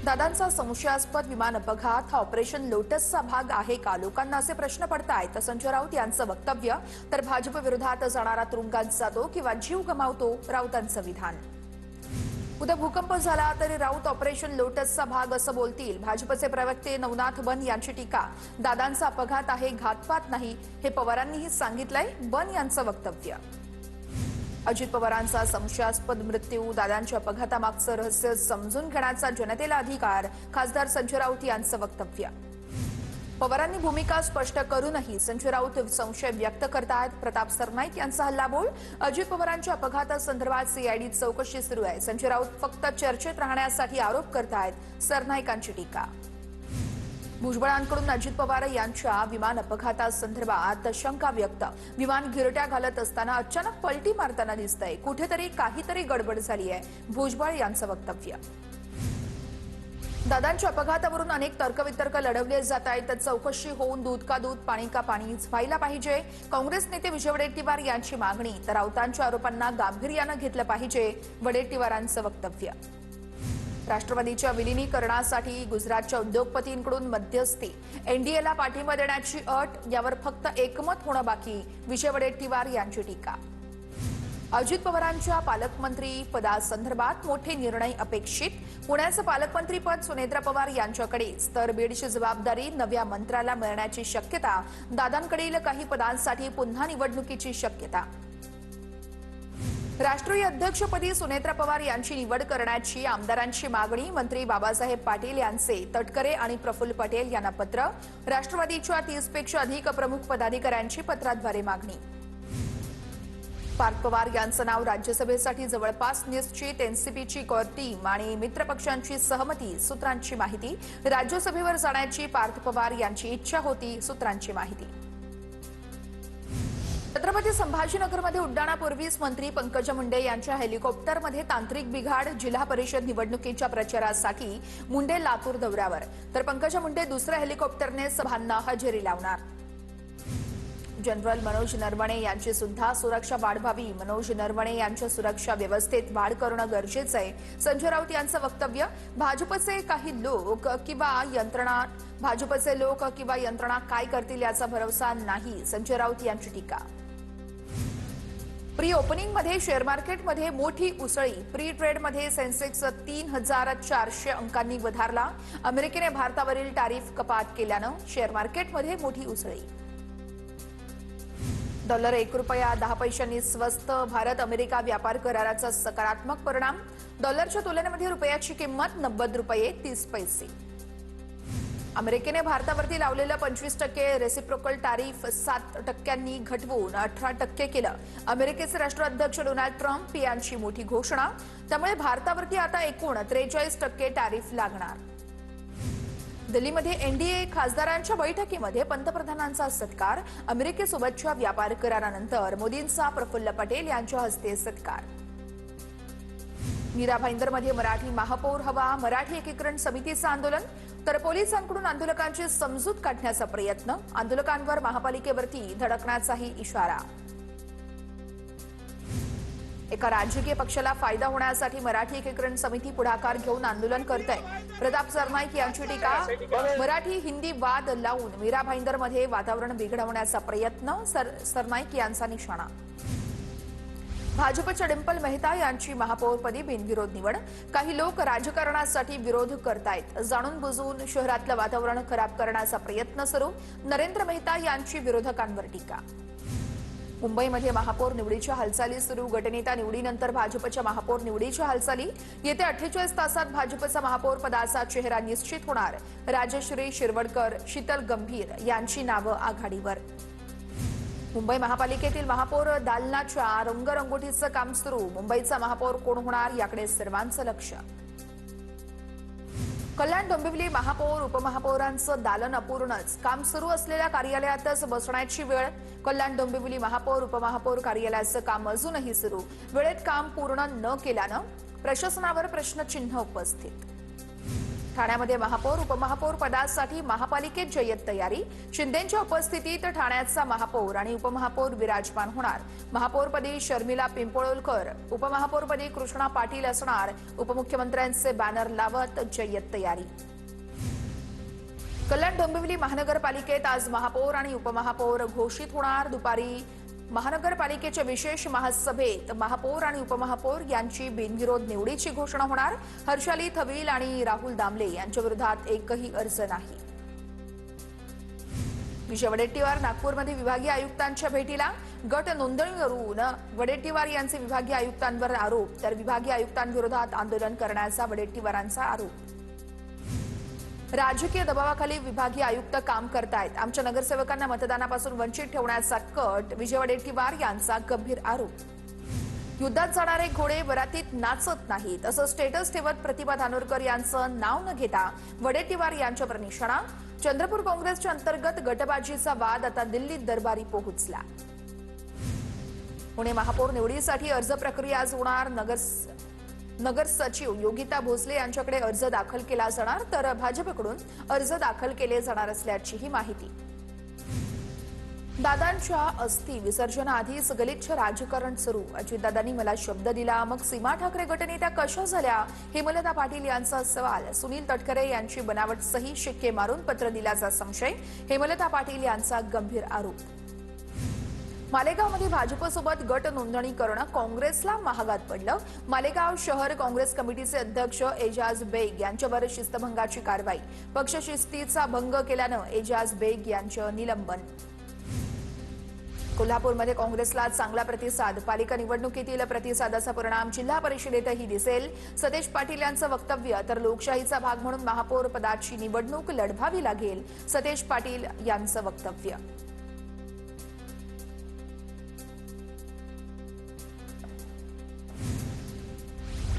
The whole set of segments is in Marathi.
दादांचा संशयास्पद विमान अपघात हा ऑपरेशन लोटसचा भाग आहे का? लोकांना असे प्रश्न पडतायत. संजय राऊत यांचं वक्तव्य, तर भाजप विरोधात जाणारा तुरुंगात जातो किंवा जीव गमावतो, राऊतांचं विधान. उद्या भूकंप झाला तरी राऊत ऑपरेशन लोटसचा भाग असं बोलतील. भाजपचे प्रवक्ते नवनाथ बन यांची टीका. दादांचा अपघात आहे, घातपात नाही, हे पवारांनीही सांगितलंय. बन यांचं वक्तव्य. अजित पवारांचा संशयास्पद मृत्यू, दादांच्या अपघातामागचं रहस्य समजून घेण्याचा जनतेला अधिकार, खासदार संजय राऊत यांचं वक्तव्य. पवारांनी भूमिका स्पष्ट करूनही संजय राऊत संशय व्यक्त करतायत. प्रताप सरनाईक यांचा हल्लाबोल. अजित पवारांच्या अपघातासंदर्भात सीआयडी चौकशी सुरू आहे. संजय राऊत फक्त चर्चेत राहण्यासाठी आरोप करतायत. सरनाईकांची टीका. भुजबळांकडून अजित पवार यांच्या विमान अपघातासंदर्भात शंका व्यक्त. विमान गिरट्या घालत असताना अचानक पलटी मारताना दिसतंय. कुठेतरी काहीतरी गडबड झाली आहे. भुजबळ यांचं वक्तव्य. दादांच्या अपघातावरून अनेक तर्कवितर्क लढवले जात आहेत. चौकशी होऊन दूध का दूध, पाणी का पाणीच व्हायला पाहिजे. काँग्रेस नेते विजय वडेट्टीवार यांची मागणी. तर राऊतांच्या आरोपांना गांभीर्यानं घेतलं पाहिजे, वडेट्टीवारांचं वक्तव्य. राष्ट्रवादीच्या विलिनीकरणासाठी गुजरातच्या उद्योगपतींकडून मध्यस्थी, एनडीएला पाठिंबा देण्याची अट, यावर फक्त एकमत होणं बाकी, विजय वडेट्टीवार यांची टीका. अजित पवारांच्या पालकमंत्री पदासंदर्भात मोठे निर्णय अपेक्षित. पुण्याचं पालकमंत्रीपद सुनेत्रा पवार यांच्याकडेच, तर बीडची जबाबदारी नव्या मंत्र्याला मिळण्याची शक्यता. दादांकडील काही पदांसाठी पुन्हा निवडणुकीची शक्यता. राष्ट्रीय अध्यक्षपदी सुनेत्रा पवार यांची निवड करण्याची आमदारांची मागणी. मंत्री बाबासाहेब पाटील यांचे तटकरे आणि प्रफुल्ल पटेल यांना पत्र. राष्ट्रवादीच्या 30 पेक्षा अधिक प्रमुख पदाधिकाऱ्यांची पत्राद्वारे मागणी. पार्थ पवार यांचं नाव राज्यसभेसाठी जवळपास निश्चित. एनसीपीची कोर टीम आणि मित्रपक्षांची सहमती, सूत्रांची माहिती. राज्यसभेवर जाण्याची पार्थ पवार यांची इच्छा होती, सूत्रांची माहिती. छत्रपती संभाजीनगरमध्ये उड्डाणापूर्वीच मंत्री पंकजा मुंडे यांच्या हेलिकॉप्टरमध्ये तांत्रिक बिघाड. जिल्हा परिषद निवडणुकीच्या प्रचारासाठी मुंडे लातूर दौऱ्यावर, तर पंकजा मुंडे दुसऱ्या हेलिकॉप्टरने सभांना हजेरी लावणार. जनरल मनोज नरवणे यांची सुद्धा सुरक्षा वाढवावी. मनोज नरवणे यांच्या सुरक्षा व्यवस्थेत वाढ करणं गरजेचं आहे. संजय राऊत यांचं वक्तव्य. भाजपचे लोक किंवा यंत्रणा काय करतील याचा भरोसा नाही, संजय राऊत यांची टीका. प्री ओपनिंगमध्ये शेअर मार्केटमध्ये मोठी उसळी. प्री ट्रेडमध्ये सेन्सेक्स 3400 अंकांनी वधारला. अमेरिकेने भारतावरील टॅरिफ कपात केल्यानं शेअर मार्केटमध्ये मोठी उसळी. डॉलर ₹1.10 स्वस्त. भारत अमेरिका व्यापार कराराचा सकारात्मक परिणाम. डॉलरच्या तुलनेमध्ये रुपयाची किंमत ₹90.30. अमेरिकेने भारतावरती लावलेलं 25% रेसिप्रोकल टॅरिफ 7% घटवून 18% केलं. अमेरिकेचे राष्ट्राध्यक्ष डोनाल्ड ट्रम्प यांची मोठी घोषणा. त्यामुळे भारतावरती आता एकूण 43% टॅरिफ लागणार. दिल्लीमध्ये एनडीए खासदारांच्या बैठकीमध्ये पंतप्रधानांचा सत्कार. अमेरिकेसोबतच्या व्यापार करारानंतर मोदींचा प्रफुल्ल पटेल यांच्या हस्ते सत्कार. मीरा भाईंदरमध्ये मराठी महापौर हवा. मराठी एकीकरण समितीचं आंदोलन, तर पोलिसांकडून आंदोलकांची समजूत काढण्याचा प्रयत्न. आंदोलकांवर महापालिकेवरती धडकण्याचाही इशारा. एका राजकीय पक्षाला फायदा होण्यासाठी मराठी एकीकरण समिती पुढाकार घेऊन आंदोलन करते. प्रताप सरनाईक यांची टीका. मराठी हिंदी वाद लावून मीरा भाईंदरमध्ये वातावरण बिघडवण्याचा प्रयत्न. सरनाईक यांचा निशाणा. भाजपच्या डिंपल मेहता यांची महापौरपदी बिनविरोध निवड. काही लोक राजकारणासाठी विरोध करतायत. जाणून बुजून शहरातलं वातावरण खराब करण्याचा प्रयत्न सुरू. नरेंद्र मेहता यांची विरोधकांवर टीका. मुंबईमध्ये महापौर निवडीच्या हालचाली सुरू. गटनेता निवडीनंतर भाजपच्या महापौर निवडीच्या हालचाली. येत्या 48 तासात भाजपचा महापौर पदाचा चेहरा निश्चित होणार. राजश्री शिरवडकर, शीतल गंभीर यांची नावं आघाडीवर. मुंबई महापालिकेतील महापौर दालनाच्या रंगरंगोटीचं काम सुरू. मुंबईचा महापौर कोण होणार याकडे सर्वांचं लक्ष. कल्याण डोंबिवली महापौर उपमहापौरांचं दालन अपूर्णच. काम सुरू असलेल्या कार्यालयातच बसण्याची वेळ. कल्याण डोंबिवली महापौर उपमहापौर कार्यालयाचं काम अजूनही सुरू. वेळेत काम पूर्ण न केल्यानं प्रशासनावर प्रश्नचिन्ह उपस्थित. ठाण्यामध्ये महापौर उपमहापौर पदासाठी महापालिकेत जय्यत तयारी। शिंदेंच्या उपस्थितीत ठाण्याचा महापौर आणि उपमहापौर विराजमान होणार। महापौरपदी शर्मिला पिंपळोलकर, उपमहापौरपदी कृष्णा पाटील असणार। उपमुख्यमंत्र्यांचे बॅनर लावत जय्यत तयारी। कल्याण डोंबिवली महानगरपालिकेत आज महापौर आणि उपमहापौर घोषित होणार। दुपारी महानगरपालिकेच्या विशेष महासभेत महापौर आणि उपमहापौर यांची बिनविरोध निवडीची घोषणा होणार। हर्षाली थविल आणि राहुल दामले यांच्या विरोधात एकही अर्ज नाही। विजय वडेट्टीवार नागपूरमध्ये विभागीय आयुक्तांच्या भेटीला। गट नोंदणीवरून वडेट्टीवार यांचे विभागीय आयुक्तांवर आरोप, तर विभागीय आयुक्तांविरोधात आंदोलन करण्याचा वडेट्टीवारांचा आरोप। राजकीय दबावाखाली विभागीय आयुक्त काम करतायत, आमच्या नगरसेवकांना मतदानापासून वंचित ठेवण्याचा कट, विजय वडेट्टीवार यांचा गंभीर आरोप। युद्धात जाणारे घोडे वरातीत नाचत नाहीत असं स्टेटस ठेवत प्रतिभा धानोरकर यांचं नाव न घेता वडेट्टीवार यांच्यावर निशाणा। चंद्रपूर काँग्रेसच्या अंतर्गत गटबाजीचा वाद आता दिल्लीत दरबारी पोहोचला। पुणे महापौर निवडीसाठी अर्ज प्रक्रिया आज होणार। नगर सचिव योगिता भोसले यांच्याकडे अर्ज दाखल केला जाणार, तर भाजपकडून अर्ज दाखल केले जाणार असल्याचीही माहिती। दादांच्या अस्थि विसर्जनाआधीच गलिच्छ राजकारण सुरू। अजितदादांनी मला शब्द दिला, मग सीमा ठाकरे गटनेत्या कशा झाल्या? हेमलता पाटील यांचा सवाल। सुनील तटकरे यांची बनावट सही शिक्के मारून पत्र दिल्याचा संशय। हेमलता पाटील यांचा गंभीर आरोप। मालेगावमध्ये भाजपसोबत गट नोंदणी करणं काँग्रेसला महागात पडलं। मालेगाव शहर काँग्रेस कमिटीचे अध्यक्ष एजाज बेग यांच्यावर शिस्तभंगाची कारवाई। पक्ष शिस्तीचा भंग केल्यानं एजाज बेग यांचं निलंबन। कोल्हापूरमध्ये काँग्रेसला चांगला प्रतिसाद। पालिका निवडणुकीतील प्रतिसादाचा परिणाम जिल्हा परिषदेतही दिसेल। सतेज पाटील यांचं वक्तव्य, तर लोकशाहीचा भाग म्हणून महापौर पदाची निवडणूक लढवावी लागेल, सतेज पाटील यांचं वक्तव्य।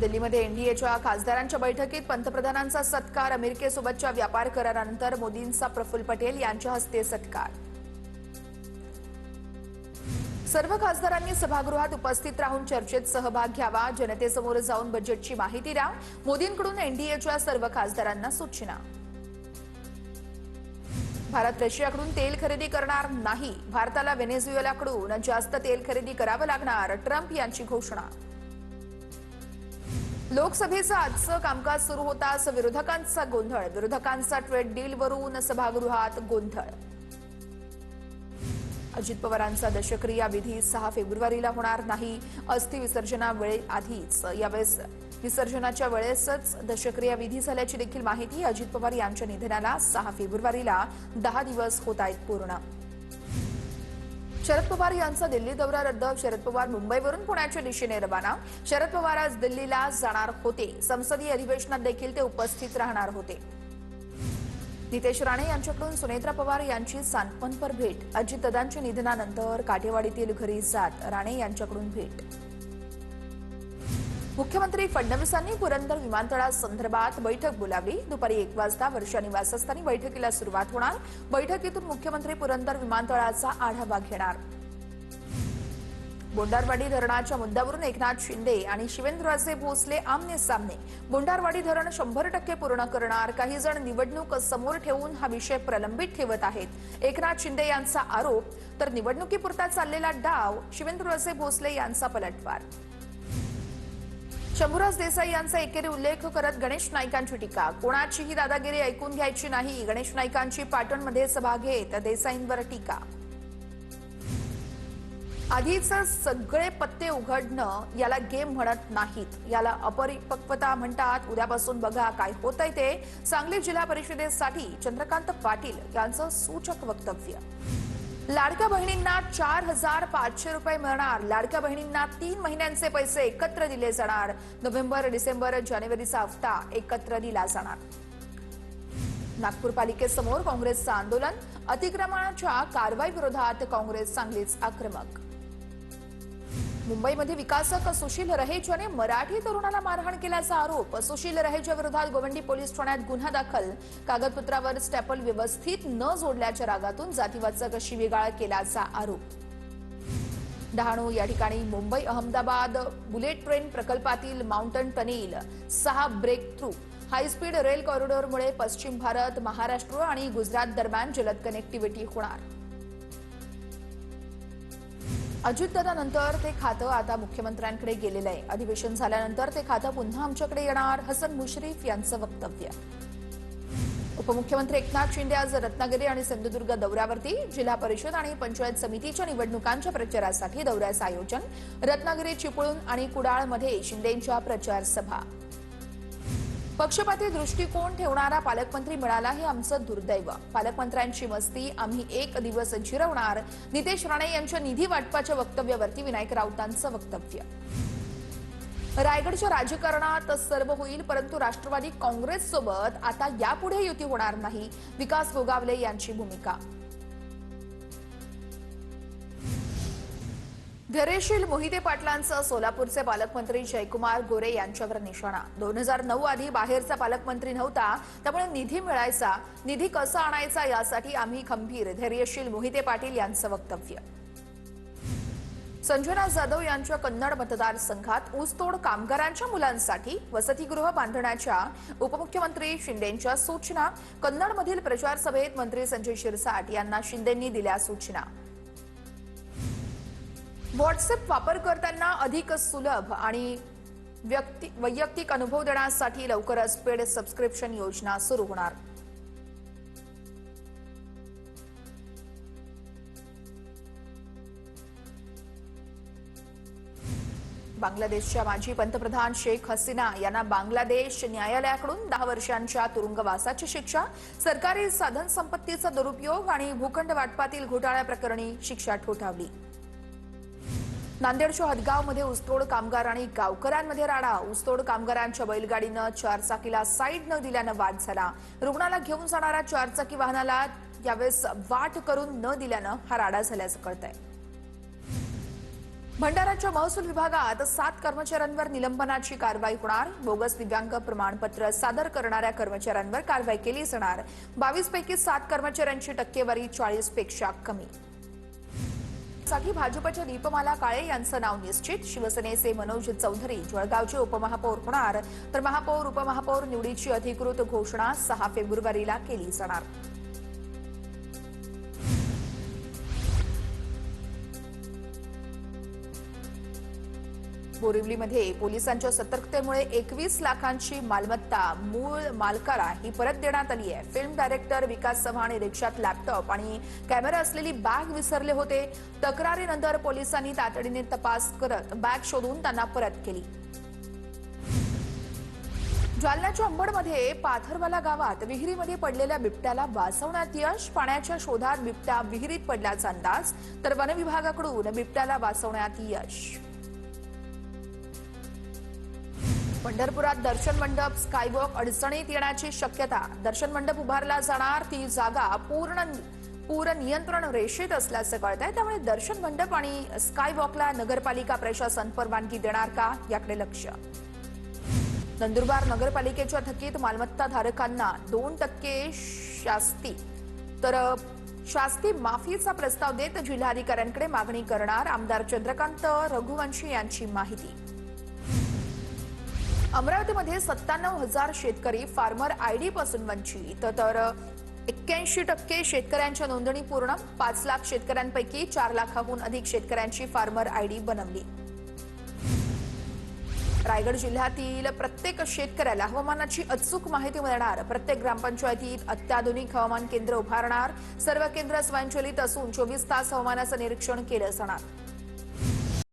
दिल्लीमध्ये एनडीएच्या खासदारांच्या बैठकीत पंतप्रधानांचा सत्कार। अमेरिकेसोबतच्या व्यापार करारानंतर मोदींचा प्रफुल्ल पटेल यांच्या हस्ते सत्कार। सर्व खासदारांनी सभागृहात उपस्थित राहून चर्चेत सहभाग घ्यावा। जनतेसमोर जाऊन बजेटची माहिती द्या, मोदींकडून एनडीएच्या सर्व खासदारांना सूचना। भारत रशियाकडून तेल खरेदी करणार नाही, भारताला व्हेनेझुएलाकडून जास्त तेल खरेदी करावं लागणार, ट्रम्प यांची घोषणा। लोकसभेचं आजचं कामकाज सुरू होताच विरोधकांचा गोंधळ। विरोधकांचा ट्रेड डीलवरून सभागृहात गोंधळ। अजित पवारांचा दशक्रिया विधी 6 फेब्रुवारीला होणार नाही। अस्थि विसर्जनावेळेआधीच यावेळेस विसर्जनाच्या वेळेसच दशक्रिया विधी झाल्याची देखील माहिती। अजित पवार यांच्या निधनाला 6 फेब्रुवारीला 10 दिवस होत आहेत पूर्ण। शरद पवार यांचा दिल्ली दौरा रद्द। शरद पवार मुंबईवरून पुण्याच्या दिशेने रवाना। शरद पवार आज दिल्लीला जाणार होते। संसदीय अधिवेशनात देखील ते उपस्थित राहणार होते। नितेश राणे यांच्याकडून सुनेत्रा पवार यांची सांत्वनपर भेट। अजितदादांच्या निधनानंतर काठेवाडीतील घरी जात राणे यांच्याकडून भेट। मुख्यमंत्री फडणवीसांनी पुरंदर विमानतळासंदर्भात बैठक बोलावली। दुपारी 1 वाजता वर्षा निवासस्थानी बैठकीला सुरुवात होणार। बैठकीतून मुख्यमंत्री पुरंदर विमानतळाचा आढावा घेणार। बोंडारवाडी धरणाच्या मुद्द्यावरून एकनाथ शिंदे आणि शिवेंद्रराजे भोसले आमने सामने। बोंडारवाडी धरण 100% पूर्ण करणार। काही जण निवडणूक समोर ठेवून हा विषय प्रलंबित ठेवत आहेत, एकनाथ शिंदे यांचा आरोप, तर निवडणुकीपुरता चाललेला डाव, शिवेंद्रराजे भोसले यांचा पलटवार। शंभूराज देसाई यांचा एकेरी उल्लेख करत गणेश नाईकांची टीका। कोणाचीही दादागिरी ऐकून घ्यायची नाही, गणेश नाईकांची पाटणमध्ये सभा घेत देसाईंवर टीका। आधीच सगळे पत्ते उघडणं याला गेम म्हणत नाहीत, याला अपरिपक्वता म्हणतात। उद्यापासून बघा काय होतंय ते। सांगली जिल्हा परिषदेसाठी चंद्रकांत पाटील यांचं सूचक वक्तव्य। लाडक्या बहिणींना 4,500 रुपये मिळणार। लाडक्या बहिणींना 3 महिन्यांचे पैसे एकत्र दिले जाणार। नोव्हेंबर, डिसेंबर, जानेवारीचा हप्ता एकत्र दिला जाणार। नागपूर पालिकेसमोर काँग्रेसचं आंदोलन। अतिक्रमणाच्या कारवाई विरोधात काँग्रेस चांगलीच आक्रमक। मुंबईमध्ये विकासक सुशील रहेज याने मराठी तरुणाला मारहाण केल्याचा आरोप। सुशील रहेजच्या विरोधात गोवंडी पोलीस ठाण्यात गुन्हा दाखल। कागदपत्रावर स्टॅपल व्यवस्थित न जोडल्याच्या रागातून जातीवाचक शिवीगाळ केल्याचा आरोप। डहाणू या ठिकाणी मुंबई अहमदाबाद बुलेट ट्रेन प्रकल्पातील mountain tunnel 6 breakthrough. High speed rail कॉरिडॉरमुळे पश्चिम भारत, महाराष्ट्र आणि गुजरात दरम्यान जलद कनेक्टिव्हिटी होणार. अजितदादानंतर ते खातं आता मुख्यमंत्र्यांकडे गेलेलं आहे. अधिवेशन झाल्यानंतर ते खातं पुन्हा आमच्याकडे येणार, हसन मुश्रीफ यांचं वक्तव्य. उपमुख्यमंत्री एकनाथ शिंदे आज रत्नागिरी आणि सिंधुदुर्ग दौऱ्यावरती. जिल्हा परिषद आणि पंचायत समितीच्या निवडणुकांच्या प्रचारासाठी दौऱ्याचं आयोजन. रत्नागिरी, चिपळूण आणि कुडाळमध्ये शिंदेंच्या प्रचार सभा. पक्षपाती दृष्टिकोन ठेवणारा पालकमंत्री मिळाला हे आमचं दुर्दैव. पालकमंत्र्यांची मस्ती आम्ही एक दिवस जिरवणार. नितेश राणे यांच्या निधी वाटपाच्या वक्तव्यावरती विनायक राऊतांचं वक्तव्य. रायगडच्या राजकारणात सर्व होईल, परंतु राष्ट्रवादी काँग्रेससोबत आता यापुढे युती होणार नाही. विकास गोगावले यांची भूमिका. धैर्यशील मोहिते पाटलांचं सोलापूरचे पालकमंत्री जयकुमार गोरे यांच्यावर निशाणा. 2009 आधी बाहेरचा पालकमंत्री नव्हता, त्यामुळे निधी मिळायचा. निधी कसा आणायचा यासाठी आम्ही खंबीर. धैर्यशील मोहिते पाटील यांचं वक्तव्य. संजना जाधव यांच्या कन्नड मतदारसंघात ऊसतोड कामगारांच्या मुलांसाठी वसतिगृह बांधण्याच्या उपमुख्यमंत्री शिंदेंच्या सूचना. कन्नडमधील प्रचार सभेत मंत्री संजय शिरसाट यांना शिंदेंनी दिल्या सूचना. व्हॉट्सअप वापरकर्त्यांना अधिक सुलभ आणि वैयक्तिक अनुभव देण्यासाठी लवकरच पेड सबस्क्रिप्शन योजना सुरू होणार. बांगलादेशच्या माजी पंतप्रधान शेख हसीना यांना बांगलादेश न्यायालयाकडून 10 वर्षांच्या तुरुंगवासाची शिक्षा. सरकारी साधन संपत्तीचा दुरुपयोग आणि भूखंड वाटपातील घोटाळ्याप्रकरणी शिक्षा ठोठावली. नांदेडच्या हदगावमध्ये ऊसतोड कामगार आणि गावकऱ्यांमध्ये राडा. ऊसतोड कामगारांच्या बैलगाडीनं चारचाकीला साईड न दिल्यानं वाद झाला. रुग्णाला घेऊन जाणाऱ्या चारचाकी वाहनाला यावेळेस वाट करून न दिल्यानं हा राडा झाल्याचं कळतंय. भंडाराच्या महसूल विभागात 7 कर्मचाऱ्यांवर निलंबनाची कारवाई होणार. बोगस दिव्यांग प्रमाणपत्र सादर करणाऱ्या कर्मचाऱ्यांवर कारवाई केली जाणार. 22 पैकी 7 कर्मचाऱ्यांची टक्केवारी 40 पेक्षा कमी. साठी भाजपच्या दीपमाला काळे यांचं नाव निश्चित. शिवसेनेचे मनोज चौधरी जळगावचे उपमहापौर होणार, तर महापौर उपमहापौर निवडीची अधिकृत घोषणा 6 फेब्रुवारीला केली जाणार. बोरिवलीमध्ये पोलिसांच्या सतर्कतेमुळे 21 लाखांची मालमत्ता मूळ मालकाला ही परत देण्यात आली आहे. फिल्म डायरेक्टर विकास चव्हाण रिक्षात लॅपटॉप आणि कॅमेरा असलेली बॅग विसरले होते. तक्रारीनंतर पोलिसांनी तातडीने तपास करत बॅग शोधून त्यांना परत केली. जालन्याच्या अंबडमध्ये पाथरवाला गावात विहिरीमध्ये पडलेल्या बिबट्याला वाचवण्यात यश. पाण्याच्या शोधात बिबट्या विहिरीत पडल्याचा अंदाज, तर वन विभागाकडून बिबट्याला वाचवण्यात यश. पंढरपुरात दर्शन मंडप स्कायवॉक अडचणीत येण्याची शक्यता. दर्शन मंडप उभारला जाणार ती जागा पूर नियंत्रण रेषेत असल्याचं कळतंय. त्यामुळे दर्शन मंडप आणि स्कायवॉकला नगरपालिका प्रशासन परवानगी देणार का याकडे लक्ष. नंदुरबार नगरपालिकेच्या थकीत मालमत्ता धारकांना 2% शास्ती, तर शास्ती माफीचा प्रस्ताव देत जिल्हाधिकाऱ्यांकडे मागणी करणार. आमदार चंद्रकांत रघुवंशी यांची माहिती. अमरावतीमध्ये 97,000 शेतकरी फार्मर आयडी पासून वंचित, तर 81% शेतकऱ्यांच्या नोंदणी पूर्ण. 5 लाख शेतकऱ्यांपैकी 4 लाखाहून अधिक शेतकऱ्यांची फार्मर आयडी बनवली. रायगड जिल्ह्यातील प्रत्येक शेतकऱ्याला हवामानाची अचूक माहिती मिळणार. प्रत्येक ग्रामपंचायतीत अत्याधुनिक हवामान केंद्र उभारणार. सर्व केंद्र स्वयंचलित असून 24 तास हवामानाचं निरीक्षण केलं जाणार.